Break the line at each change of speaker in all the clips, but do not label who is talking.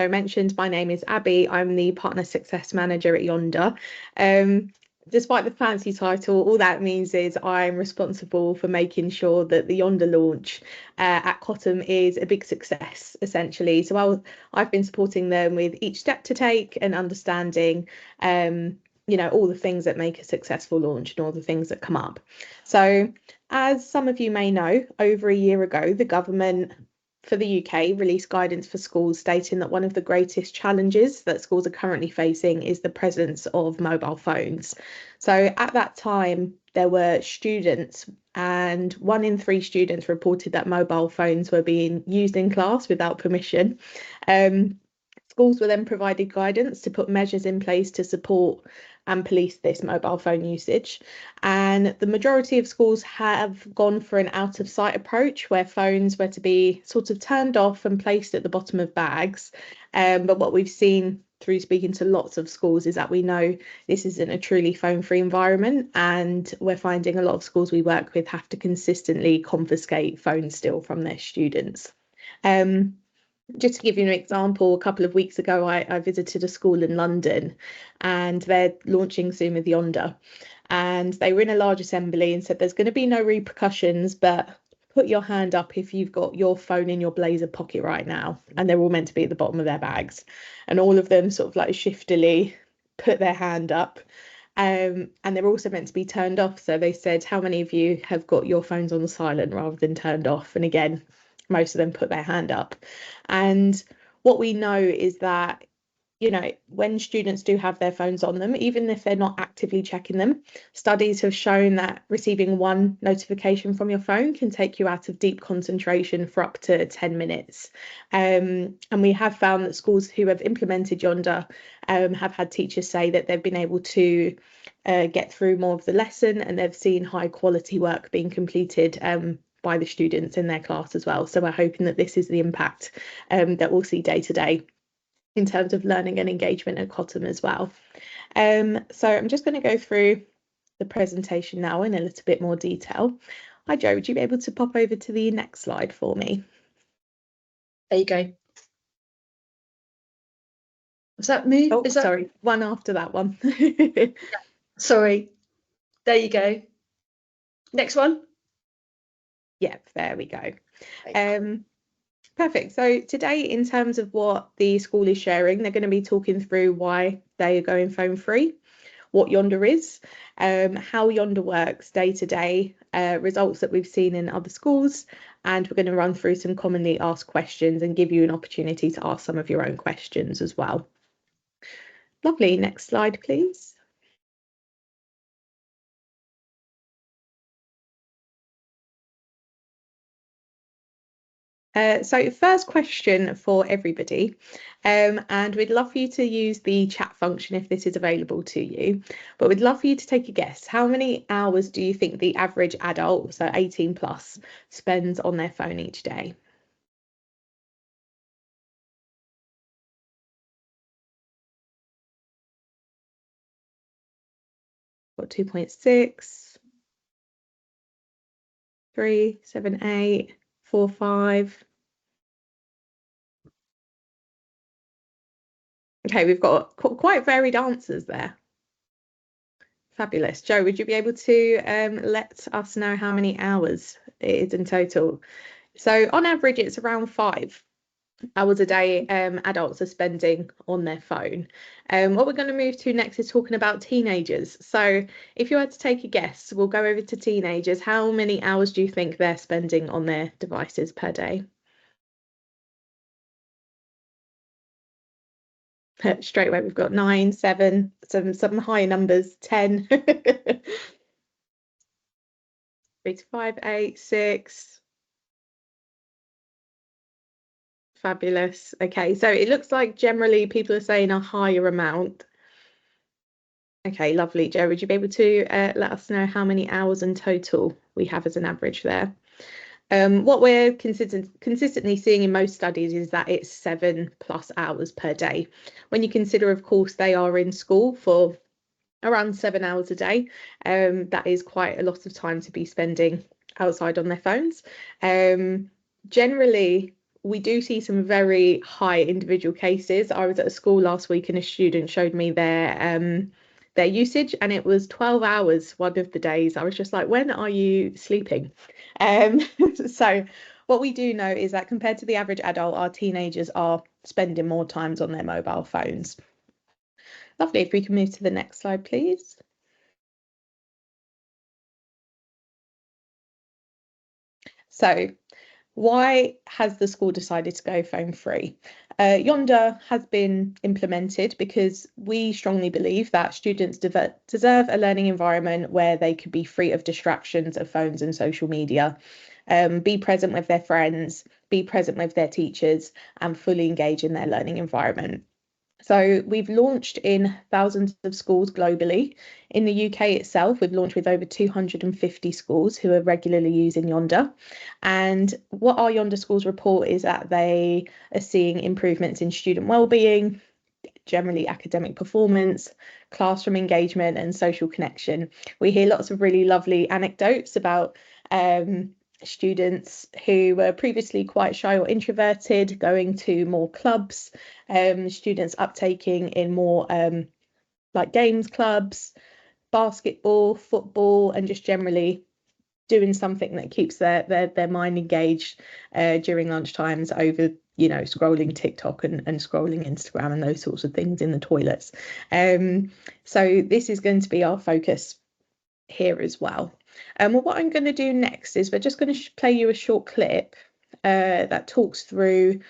I mentioned, my name is Abby. I'm the Partner Success Manager at Yondr. Despite the fancy title, all that means is I'm responsible for making sure that the Yondr launch at Cotham is a big success, essentially. So I've been supporting them with each step to take and understanding, all the things that make a successful launch and all the things that come up. So as some of you may know, over a year ago, the government for the UK released guidance for schools stating that one of the greatest challenges that schools are currently facing is the presence of mobile phones. So at that time, there were students, and 1 in 3 students reported that mobile phones were being used in class without permission. Schools were then provided guidance to put measures in place to support and police this mobile phone usage. And the majority of schools have gone for an out of sight approach where phones were to be sort of turned off and placed at the bottom of bags. But what we've seen through speaking to lots of schools is that we know this isn't a truly phone-free environment, and we're finding a lot of schools we work with have to consistently confiscate phones still from their students. Just to give you an example, a couple of weeks ago, I visited a school in London, and they're launching soon with Yondr. And they were in a large assembly and said there's going to be no repercussions, but put your hand up if you've got your phone in your blazer pocket right now. And they're all meant to be at the bottom of their bags. And all of them sort of like shiftily put their hand up. And they're also meant to be turned off. So they said, how many of you have got your phones on silent rather than turned off? And again, most of them put their hand up. And what we know is that, when students do have their phones on them, even if they're not actively checking them, studies have shown that receiving one notification from your phone can take you out of deep concentration for up to 10 minutes. And we have found that schools who have implemented Yondr have had teachers say that they've been able to get through more of the lesson, and they've seen high quality work being completed by the students in their class as well. So we're hoping that this is the impact that we'll see day to day in terms of learning and engagement at Cotham as well. So I'm just going to go through the presentation now in a little bit more detail. Hi Jo, would you be able to pop over to the next slide for me?
There you go. Was that me?
Oh, sorry, one after that one.
Yeah. Sorry. There you go. Next one.
Yep, there we go. Perfect. So today, in terms of what the school is sharing, they're going to be talking through why they are going phone free, what Yondr is, how Yondr works day to day, results that we've seen in other schools, and we're going to run through some commonly asked questions and give you an opportunity to ask some of your own questions as well. Lovely. Next slide, please. So first question for everybody, and we'd love for you to use the chat function if this is available to you, but we'd love for you to take a guess. How many hours do you think the average adult, so 18 plus, spends on their phone each day? Got 2.6, 3, 7, 8, 4, 5. Okay, we've got quite varied answers there. Fabulous. Jo, would you be able to let us know how many hours it is in total? So on average, it's around 5 hours a day adults are spending on their phone. What we're going to move to next is talking about teenagers. So if you had to take a guess, we'll go over to teenagers. How many hours do you think they're spending on their devices per day? Straight away, we've got 9, 7, some higher numbers, 10. 3 to 5, 8, 6. Fabulous. Okay, so it looks like generally people are saying a higher amount. Okay, lovely. Jo, would you be able to let us know how many hours in total we have as an average there? What we're consistently seeing in most studies is that it's 7+ hours per day. When you consider, of course, they are in school for around 7 hours a day, that is quite a lot of time to be spending outside on their phones. Generally, we do see some very high individual cases. I was at a school last week and a student showed me their usage, and it was 12 hours one of the days. I was just like, when are you sleeping? So what we do know is that compared to the average adult, our teenagers are spending more times on their mobile phones. Lovely. If we can move to the next slide, please. So why has the school decided to go phone free? Yondr has been implemented because we strongly believe that students deserve a learning environment where they could be free of distractions of phones and social media, be present with their friends, be present with their teachers, and fully engage in their learning environment. So we've launched in thousands of schools globally. In the UK itself, we've launched with over 250 schools who are regularly using Yondr. And what our Yondr schools report is that they are seeing improvements in student wellbeing, generally academic performance, classroom engagement, and social connection. We hear lots of really lovely anecdotes about students who were previously quite shy or introverted going to more clubs, students uptaking in more like games clubs, basketball, football, and just generally doing something that keeps their mind engaged during lunch times over, you know, scrolling TikTok and scrolling Instagram and those sorts of things in the toilets. So this is going to be our focus here as well. Well, what I'm going to do next is we're just going to play you a short clip that talks through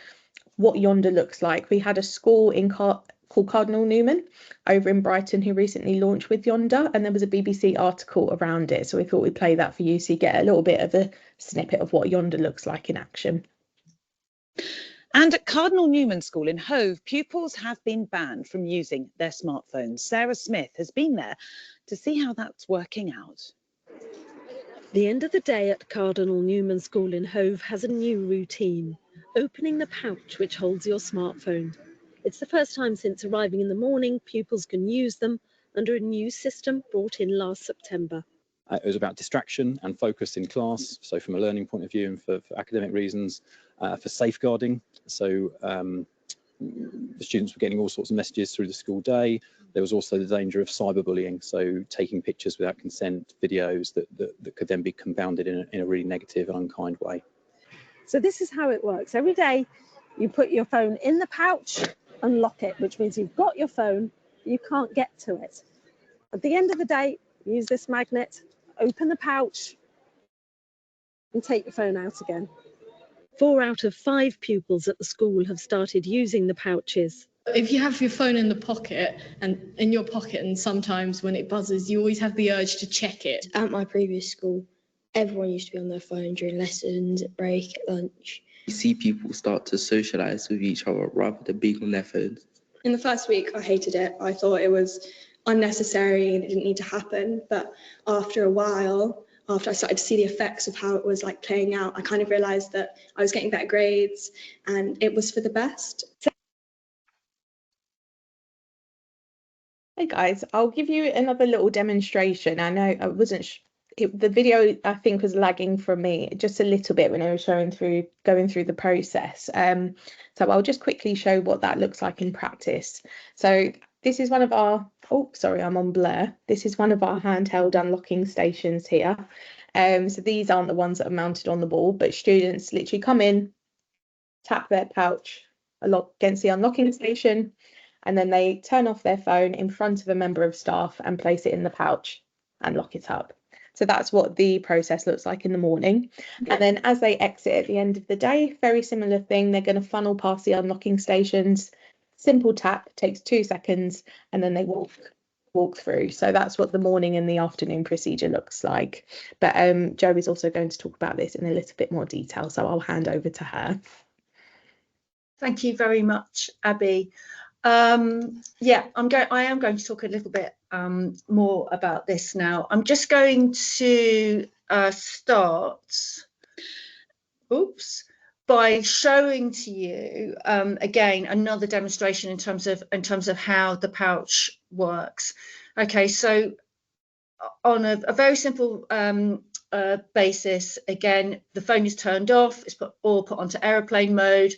what Yondr looks like. We had a school in called Cardinal Newman over in Brighton who recently launched with Yondr, and there was a BBC article around it. So we thought we'd play that for you so you get a little bit of a snippet of what Yondr looks like in action.
And at Cardinal Newman School in Hove, pupils have been banned from using their smartphones. Sarah Smith has been there to see how that's working out.
The end of the day at Cardinal Newman School in Hove has a new routine, opening the pouch which holds your smartphone. It's the first time since arriving in the morning pupils can use them under a new system brought in last September.
It was about distraction and focus in class, so from a learning point of view and for academic reasons, for safeguarding. So the students were getting all sorts of messages through the school day. There was also the danger of cyberbullying, so taking pictures without consent, videos that could then be compounded in a really negative and unkind way.
So this is how it works. Every day you put your phone in the pouch and lock it, which means you've got your phone, but you can't get to it. At the end of the day, use this magnet, open the pouch and take your phone out again. 4 out of 5 pupils at the school have started using the pouches.
If you have your phone in the pocket and in your pocket, and sometimes when it buzzes, you always have the urge to check it.
At my previous school, everyone used to be on their phone during lessons, at break, at lunch.
You see people start to socialise with each other rather than being on their phones.
In the first week, I hated it. I thought it was unnecessary and it didn't need to happen. But after a while, after I started to see the effects of how it was like playing out, I kind of realised that I was getting better grades and it was for the best.
Hey guys, I'll give you another little demonstration. I know I wasn't the video I think was lagging from me just a little bit when I was going through the process. So I'll just quickly show what that looks like in practice. So this is one of our, oh sorry, I'm on blur. This is one of our handheld unlocking stations here. So these aren't the ones that are mounted on the wall, but students literally come in, tap their pouch against the unlocking station, and then they turn off their phone in front of a member of staff and place it in the pouch and lock it up. So that's what the process looks like in the morning. And then as they exit at the end of the day, very similar thing, they're going to funnel past the unlocking stations. Simple tap, takes 2 seconds, and then they walk through. So that's what the morning and the afternoon procedure looks like. But Jo is also going to talk about this in a little bit more detail, so I'll hand over to her.
Thank you very much, Abby. I am going to talk a little bit more about this now. I'm just going to start by showing to you again another demonstration in terms of how the pouch works. Okay, so on a very simple basis, again, the phone is turned off, it's put onto aeroplane mode.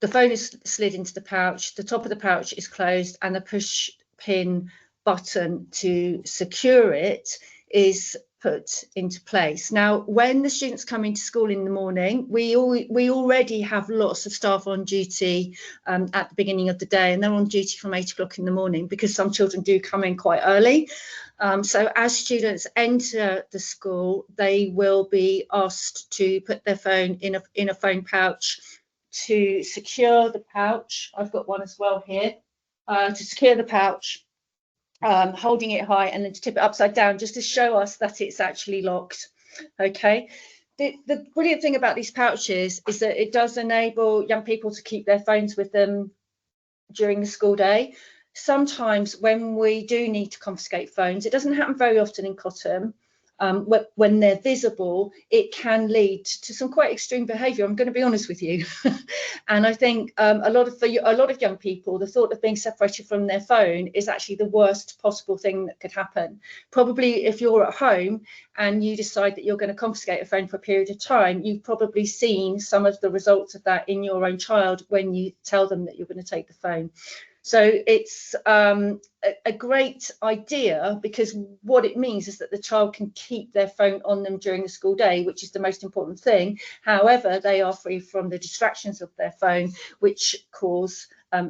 The phone is slid into the pouch, the top of the pouch is closed, and the push pin button to secure it is put into place. Now, when the students come into school in the morning, we already have lots of staff on duty at the beginning of the day, and they're on duty from 8 o'clock in the morning because some children do come in quite early. So as students enter the school, they will be asked to put their phone in a phone pouch, to secure the pouch. I've got one as well here, to secure the pouch, holding it high, and then to tip it upside down just to show us that it's actually locked. Okay. The brilliant thing about these pouches is that it does enable young people to keep their phones with them during the school day. Sometimes when we do need to confiscate phones, it doesn't happen very often in Cotham. When they're visible, it can lead to some quite extreme behaviour. I'm going to be honest with you, and I think a lot of young people, the thought of being separated from their phone is actually the worst possible thing that could happen. Probably if you're at home and you decide that you're going to confiscate a phone for a period of time, you've probably seen some of the results of that in your own child when you tell them that you're going to take the phone. So it's a great idea, because what it means is that the child can keep their phone on them during the school day, which is the most important thing. However, they are free from the distractions of their phone, which cause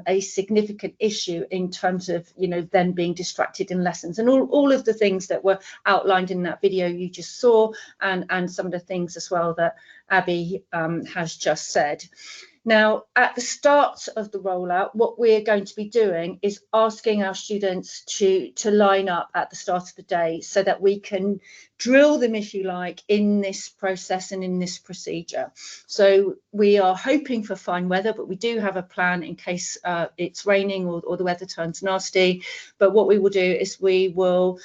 a significant issue in terms of, you know, them being distracted in lessons, and all of the things that were outlined in that video you just saw, and some of the things as well that Abby has just said. Now, at the start of the rollout, what we're going to be doing is asking our students to line up at the start of the day so that we can drill them, if you like, in this process and in this procedure. So we are hoping for fine weather, but we do have a plan in case it's raining or the weather turns nasty. But what we will do is we will,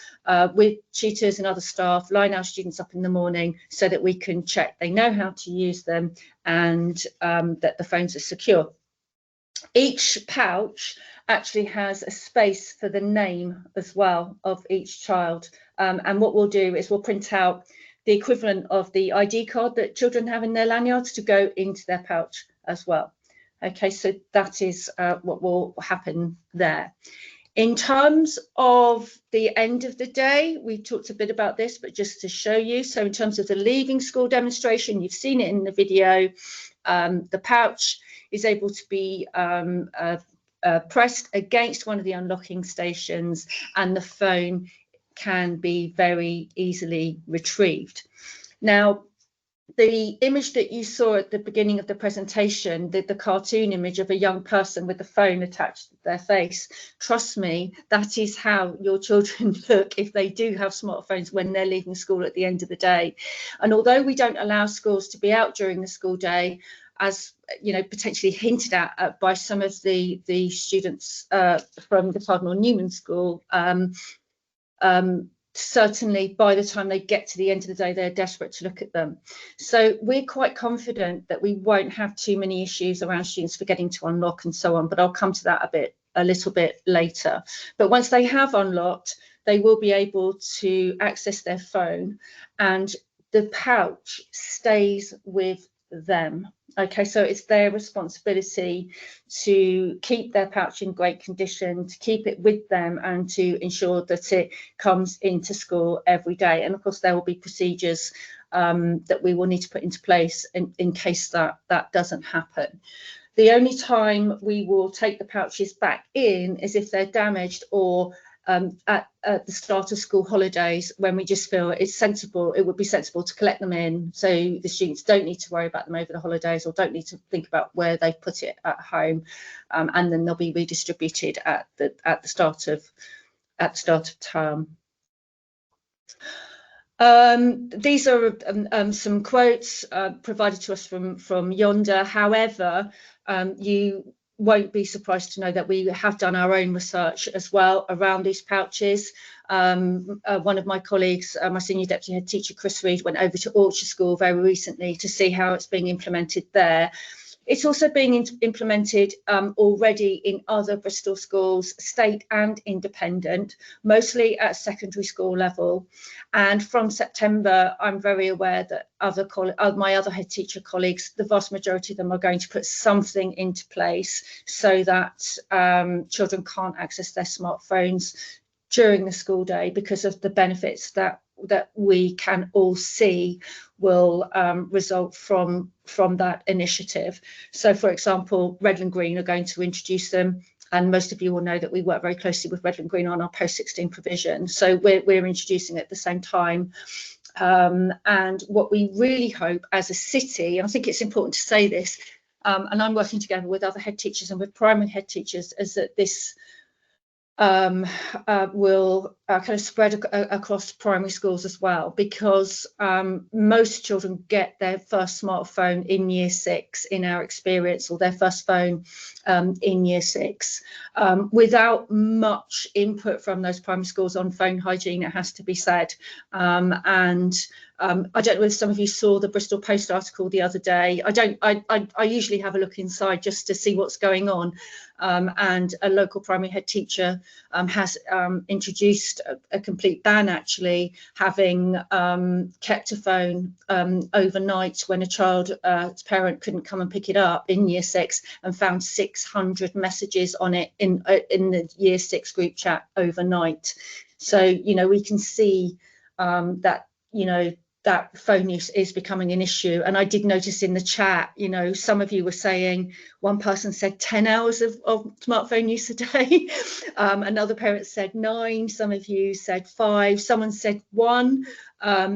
with tutors and other staff, line our students up in the morning so that we can check they know how to use them, and that the phones are secure. Each pouch actually has a space for the name as well of each child, and what we'll do is we'll print out the equivalent of the ID card that children have in their lanyards to go into their pouch as well. Okay, so that is what will happen there. In terms of the end of the day, we talked a bit about this, but just to show you. So in terms of the leaving school demonstration, you've seen it in the video. The pouch is able to be pressed against one of the unlocking stations, and the phone can be very easily retrieved. Now, the image that you saw at the beginning of the presentation, the cartoon image of a young person with the phone attached to their face, trust me, that is how your children look if they do have smartphones when they're leaving school at the end of the day. And although we don't allow schools to be out during the school day, as you know, potentially hinted at by some of the students from the Cardinal Newman School, certainly by the time they get to the end of the day, they're desperate to look at them. So we're quite confident that we won't have too many issues around students forgetting to unlock and so on, but I'll come to that a little bit later. But once they have unlocked, they will be able to access their phone, and the pouch stays with them. Okay, so it's their responsibility to keep their pouch in great condition, to keep it with them, and to ensure that it comes into school every day. And of course, there will be procedures that we will need to put into place in case that doesn't happen. The only time we will take the pouches back in is if they're damaged, or at the start of school holidays, when we just feel it's sensible, it would be sensible to collect them in, so the students don't need to worry about them over the holidays, or don't need to think about where they put it at home, and then they'll be redistributed at the start of term. These are some quotes provided to us from Yondr. However, you won't be surprised to know that we have done our own research as well around these pouches. One of my colleagues, my senior deputy head teacher, Chris Reed, went over to Orchard School very recently to see how it's being implemented there. It's also being implemented already in other Bristol schools, state and independent, mostly at secondary school level. And from September, I'm very aware that my other head teacher colleagues, the vast majority of them are going to put something into place so that children can't access their smartphones during the school day, because of the benefits that we can all see will result from that initiative. So, for example, Red and Green are going to introduce them, and most of you will know that we work very closely with Red and Green on our post-16 provision. So we're introducing it at the same time. And what we really hope as a city, and I think it's important to say this, and I'm working together with other head teachers and with primary head teachers, is that this will kind of spread across primary schools as well, because most children get their first smartphone in year 6 in our experience, or their first phone in year 6, without much input from those primary schools on phone hygiene, it has to be said. I don't know if some of you saw the Bristol Post article the other day. I usually have a look inside just to see what's going on. And a local primary head teacher has introduced a complete ban, actually, having kept a phone overnight when a child's parent couldn't come and pick it up in year 6, and found 600 messages on it in the year 6 group chat overnight. So, you know, we can see that, you know, that phone use is becoming an issue. And I did notice in the chat, you know, some of you were saying, one person said 10 hours of smartphone use a day. Another parent said 9. Some of you said 5. Someone said 1.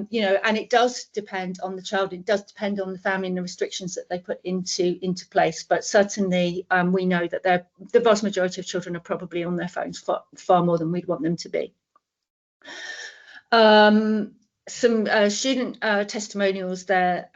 You know, and it does depend on the child. It does depend on the family and the restrictions that they put into place. But certainly we know that the vast majority of children are probably on their phones far more than we'd want them to be. Some student testimonials there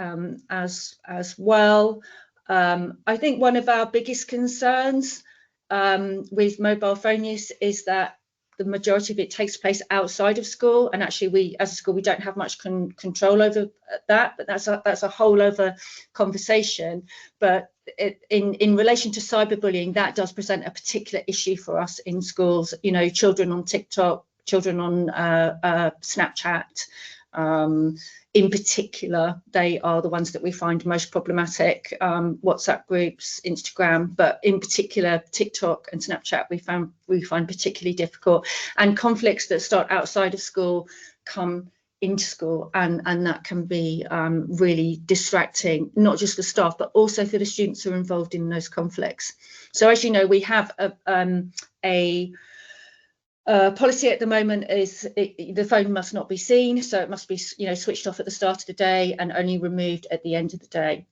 as well. I think one of our biggest concerns with mobile phone use is that the majority of it takes place outside of school, and actually we as a school we don't have much control over that, but that's a whole other conversation. But in relation to cyberbullying, that does present a particular issue for us in schools. You know, children on TikTok, children on Snapchat, in particular, they are the ones that we find most problematic. WhatsApp groups, Instagram, but in particular TikTok and Snapchat we find particularly difficult. And conflicts that start outside of school come into school, and that can be really distracting, not just for staff but also for the students who are involved in those conflicts. So as you know, we have a policy at the moment is the phone must not be seen, so it must be, you know, switched off at the start of the day and only removed at the end of the day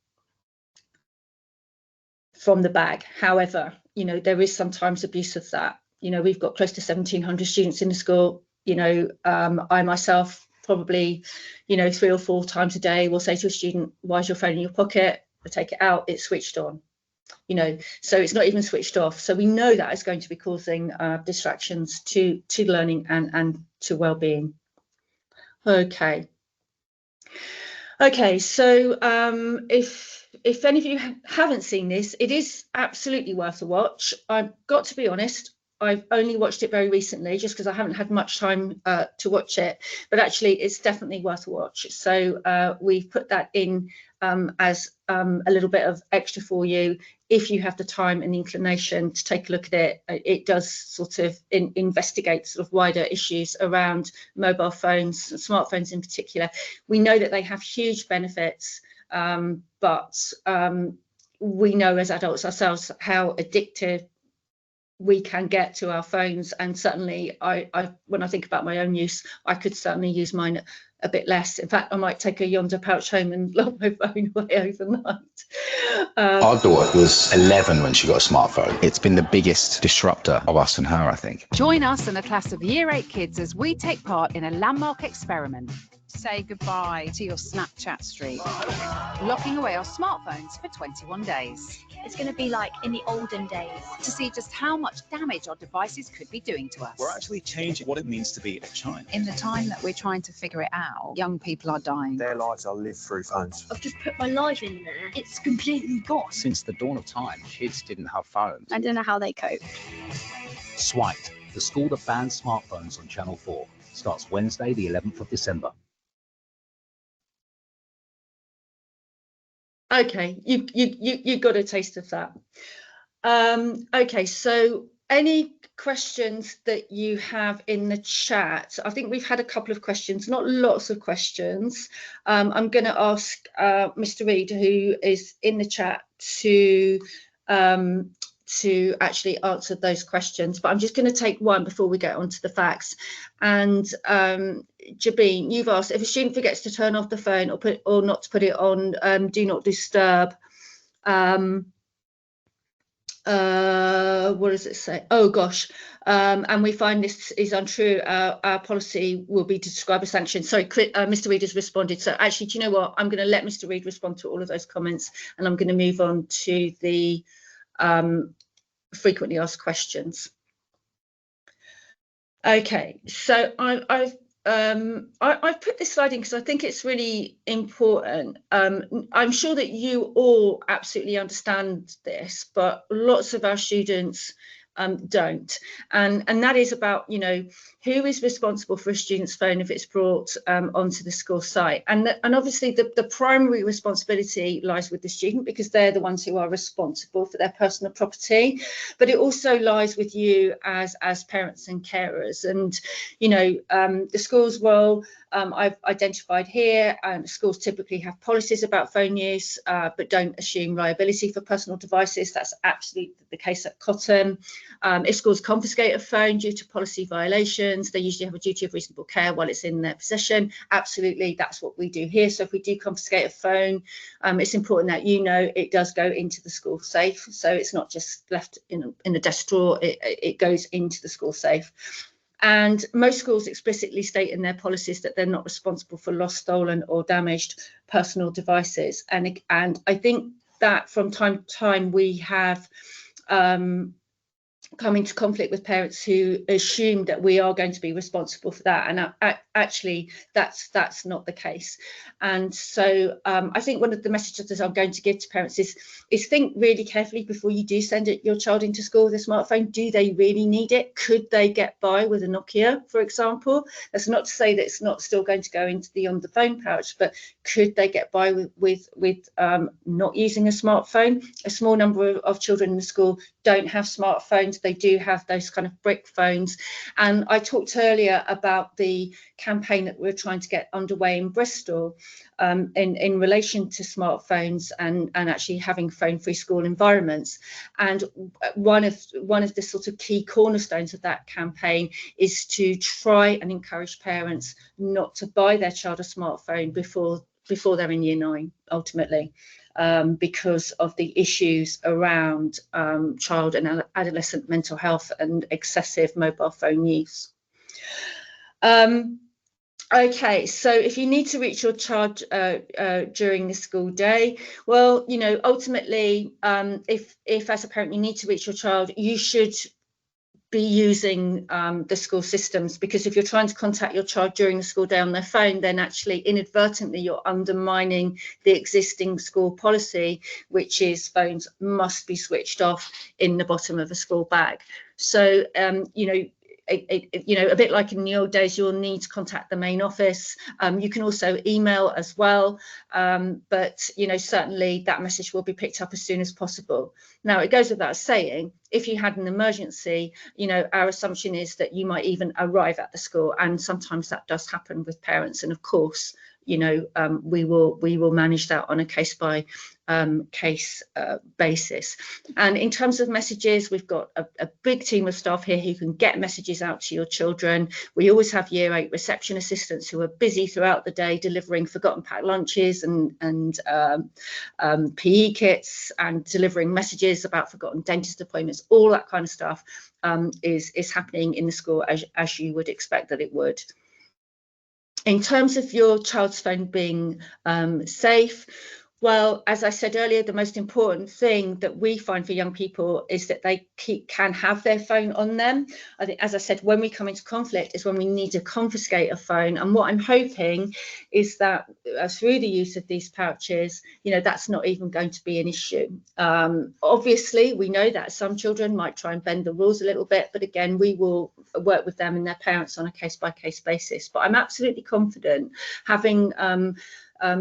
from the bag. However, you know, there is sometimes abuse of that. You know, we've got close to 1,700 students in the school. You know, I myself probably, you know, 3 or 4 times a day will say to a student, "Why is your phone in your pocket?" I take it out, it's switched on. You know, so it's not even switched off. So we know that is going to be causing distractions to learning and to well-being. Okay, so if any of you haven't seen this, it is absolutely worth a watch. I've got to be honest, I've only watched it very recently just because I haven't had much time to watch it, but actually it's definitely worth a watch. So we've put that in as a little bit of extra for you. If you have the time and the inclination to take a look at it, it does sort of investigate sort of wider issues around mobile phones, smartphones in particular. We know that they have huge benefits, but we know as adults ourselves how addictive we can get to our phones, and certainly I when I think about my own use, I could certainly use mine a bit less. In fact, I might take a Yondr pouch home and lock my phone away overnight.
Our daughter was 11 when she got a smartphone. It's been the biggest disruptor of us and her, I think.
Join us and a class of Year 8 kids as we take part in a landmark experiment. Say goodbye to your Snapchat streak. Locking away our smartphones for 21 days.
It's going to be like in the olden days.
To see just how much damage our devices could be doing to us.
We're actually changing what it means to be a child.
In the time that we're trying to figure it out, young people are dying.
Their lives are lived through phones.
I've just put my life in there. It's completely gone.
Since the dawn of time, kids didn't have phones.
I don't know how they cope.
Swiped, the school that bans smartphones on Channel 4, starts Wednesday, the 11th of December.
Okay, you got a taste of that. Okay, so any questions that you have in the chat? I think we've had a couple of questions, not lots of questions. I'm going to ask Mr. Reid, who is in the chat, to actually answer those questions, but I'm just going to take one before we get onto the facts. And Jabeen, you've asked, if a student forgets to turn off the phone or not to put it on do not disturb, what does it say? Oh gosh, and we find this is untrue. Our policy will be to describe a sanction. Sorry, Mr. Reid has responded. So actually, do you know what? I'm going to let Mr. Reid respond to all of those comments, and I'm going to move on to the frequently asked questions. Okay, so I've put this slide in because I think it's really important. I'm sure that you all absolutely understand this, but lots of our students don't, and that is about, you know, who is responsible for a student's phone if it's brought onto the school site, and obviously the primary responsibility lies with the student because they're the ones who are responsible for their personal property, but it also lies with you as parents and carers. And you know, the schools will I've identified here, schools typically have policies about phone use, but don't assume liability for personal devices. That's absolutely the case at Cotham. If schools confiscate a phone due to policy violations, they usually have a duty of reasonable care while it's in their possession. Absolutely, that's what we do here. So if we do confiscate a phone, it's important that you know it does go into the school safe. So it's not just left in a desk drawer, it goes into the school safe. And most schools explicitly state in their policies that they're not responsible for lost, stolen or damaged personal devices. And I think that from time to time we have come into conflict with parents who assume that we are going to be responsible for that, and actually that's not the case. And so I think one of the messages that I'm going to give to parents is think really carefully before you do send your child into school with a smartphone. Do they really need it? Could they get by with a Nokia, for example? That's not to say that it's not still going to go into the on the phone pouch, but could they get by with not using a smartphone? A small number of children in the school don't have smartphones. They do have those kind of brick phones. And I talked earlier about the campaign that we're trying to get underway in Bristol in relation to smartphones and actually having phone-free school environments. And one of the sort of key cornerstones of that campaign is to try and encourage parents not to buy their child a smartphone before they're in year 9, ultimately. Because of the issues around child and adolescent mental health and excessive mobile phone use. Okay, so if you need to reach your child during the school day, well, you know, ultimately, if as a parent you need to reach your child, you should be using the school systems, because if you're trying to contact your child during the school day on their phone, then actually inadvertently you're undermining the existing school policy, which is phones must be switched off in the bottom of a school bag. So you know, a bit like in the old days, you'll need to contact the main office. You can also email as well, but you know, certainly that message will be picked up as soon as possible. Now, it goes without saying, if you had an emergency, you know, our assumption is that you might even arrive at the school, and sometimes that does happen with parents. And of course, you know, we will manage that on a case by case basis. And in terms of messages, we've got a big team of staff here who can get messages out to your children. We always have year 8 reception assistants who are busy throughout the day delivering forgotten packed lunches and PE kits and delivering messages about forgotten dentist appointments. All that kind of stuff is happening in the school as you would expect that it would. In terms of your child's phone being safe, well, as I said earlier, the most important thing that we find for young people is that they can have their phone on them. I think, as I said, when we come into conflict is when we need to confiscate a phone. And what I'm hoping is that through the use of these pouches, you know, that's not even going to be an issue. Obviously, we know that some children might try and bend the rules a little bit, but again, we will work with them and their parents on a case-by-case basis. But I'm absolutely confident, having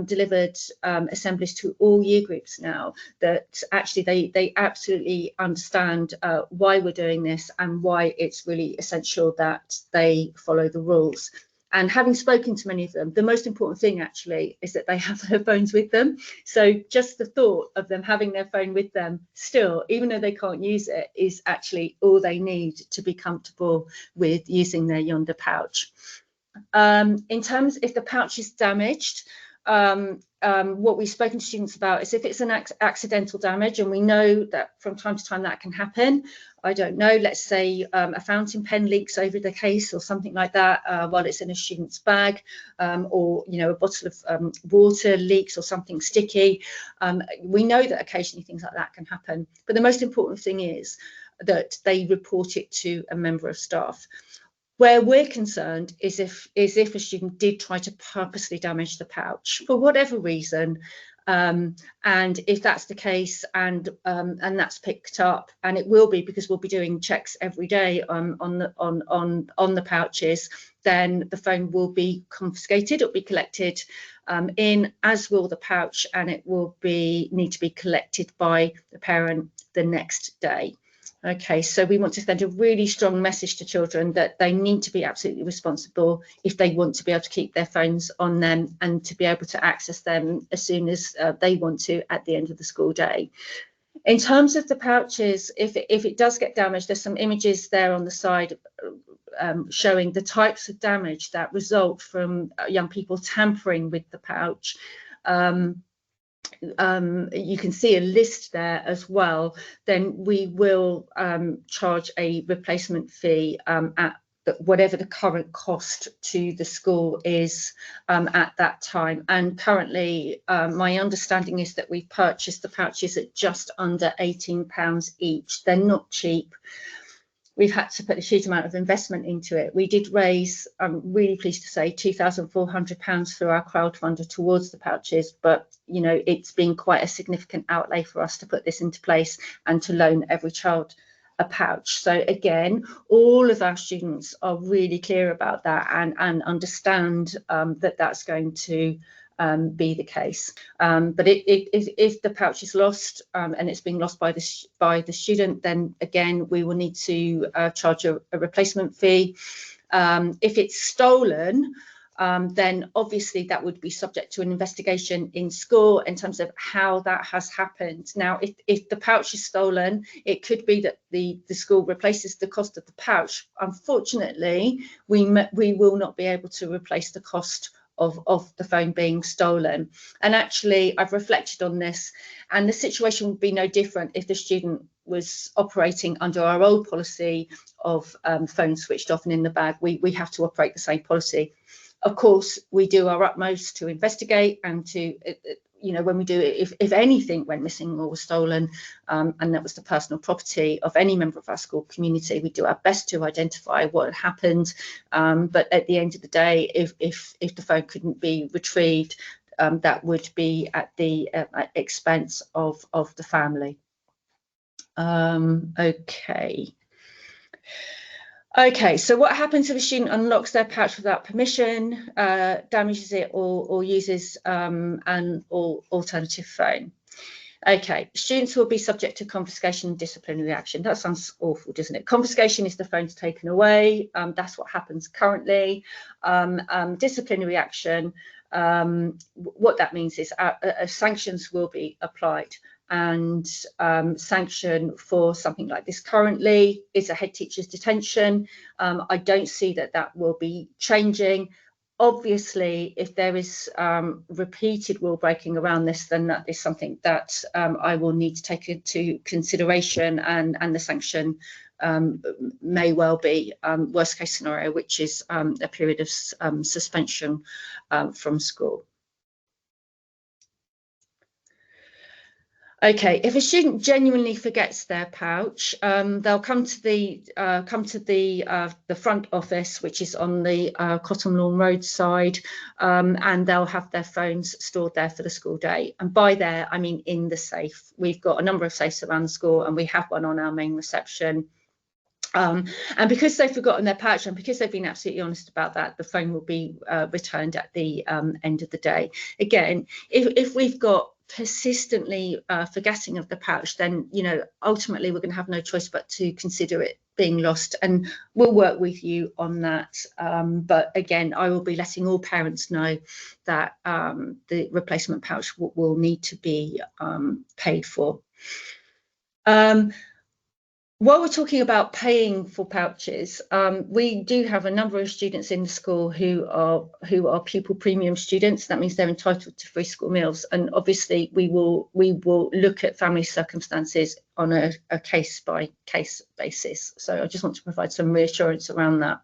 delivered assemblies to all year groups now, that actually they absolutely understand why we're doing this and why it's really essential that they follow the rules. And having spoken to many of them, the most important thing actually is that they have their phones with them. So just the thought of them having their phone with them still, even though they can't use it, is actually all they need to be comfortable with using their Yondr pouch. In terms, if the pouch is damaged, what we've spoken to students about is if it's an accidental damage, and we know that from time to time that can happen. I don't know, let's say a fountain pen leaks over the case or something like that while it's in a student's bag, or you know, a bottle of water leaks or something sticky. We know that occasionally things like that can happen, but the most important thing is that they report it to a member of staff. Where we're concerned is if a student did try to purposely damage the pouch for whatever reason, and if that's the case, and that's picked up, and it will be, because we'll be doing checks every day on the pouches, then the phone will be confiscated. It'll be collected in, as will the pouch, and it will need to be collected by the parent the next day. Okay, so we want to send a really strong message to children that they need to be absolutely responsible if they want to be able to keep their phones on them and to be able to access them as soon as they want to at the end of the school day. In terms of the pouches, if it does get damaged, there's some images there on the side showing the types of damage that result from young people tampering with the pouch. You can see a list there as well. Then we will charge a replacement fee at whatever the current cost to the school is at that time. And currently, my understanding is that we've purchased the pouches at just under £18 each. They're not cheap. We've had to put a huge amount of investment into it. We did raise, I'm really pleased to say, £2,400 through our crowdfunder towards the pouches, but you know, it's been quite a significant outlay for us to put this into place and to loan every child a pouch. So again, all of our students are really clear about that and understand that that's going to be the case. But if the pouch is lost and it's being lost by the student, then again we will need to charge a replacement fee. If it's stolen, then obviously that would be subject to an investigation in school in terms of how that has happened. Now, if the pouch is stolen, it could be that the school replaces the cost of the pouch. Unfortunately, we will not be able to replace the cost of the phone being stolen. And actually, I've reflected on this, and the situation would be no different if the student was operating under our old policy of phones switched off and in the bag. We have to operate the same policy. Of course, we do our utmost to investigate and to, you know, when we do it, if anything went missing or was stolen, and that was the personal property of any member of our school community, we do our best to identify what had happened. But at the end of the day, if the phone couldn't be retrieved, that would be at the expense of the family. Okay, so what happens if a student unlocks their pouch without permission, damages it, or uses an alternative phone? Okay, students will be subject to confiscation and disciplinary action. That sounds awful, doesn't it? Confiscation is the phone's taken away. That's what happens currently. Disciplinary action, what that means is sanctions will be applied. And sanction for something like this currently is a head teacher's detention. I don't see that will be changing. Obviously, if there is repeated rule breaking around this, then that is something that I will need to take into consideration, and the sanction may well be worst case scenario, which is a period of suspension from school. Okay, if a student genuinely forgets their pouch, they'll come to the front office, which is on the Cotham Lawn Road side, and they'll have their phones stored there for the school day. And by there, I mean in the safe. We've got a number of safes around the school, and we have one on our main reception. And because they've forgotten their pouch, and because they've been absolutely honest about that, the phone will be returned at the end of the day. Again, if we've got persistently forgetting of the pouch, then ultimately we're going to have no choice but to consider it being lost, and we'll work with you on that. But again, I will be letting all parents know that the replacement pouch will need to be paid for. While we're talking about paying for pouches, we do have a number of students in the school who are pupil premium students. That means they're entitled to free school meals, and obviously we will look at family circumstances on a case by case basis. So I just want to provide some reassurance around that.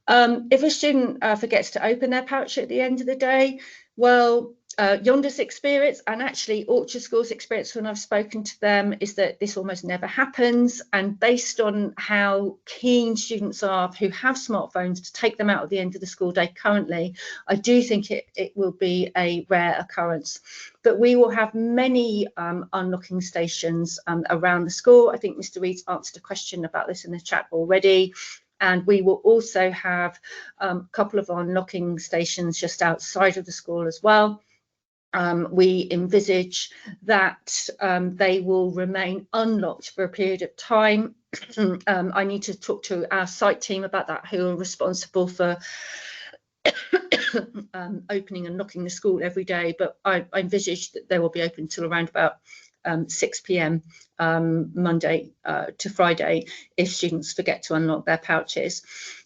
If a student forgets to open their pouch at the end of the day, well, Yondr's experience, and actually Orchard School's experience when I've spoken to them, is that this almost never happens. And based on how keen students are who have smartphones to take them out at the end of the school day currently, I do think it will be a rare occurrence. But we will have many unlocking stations around the school. I think Mr. Reed's answered a question about this in the chat already. And we will also have a couple of unlocking stations just outside of the school as well. We envisage that they will remain unlocked for a period of time. I need to talk to our site team about that, who are responsible for opening and locking the school every day. But I envisage that they will be open till around about 6 p.m. Monday to Friday if students forget to unlock their pouches.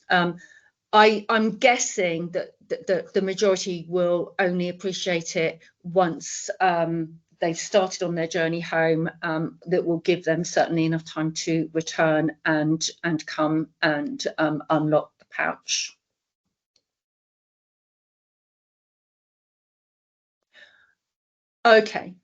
I'm guessing that the majority will only appreciate it once they've started on their journey home. That will give them certainly enough time to return and come and unlock the pouch. Okay,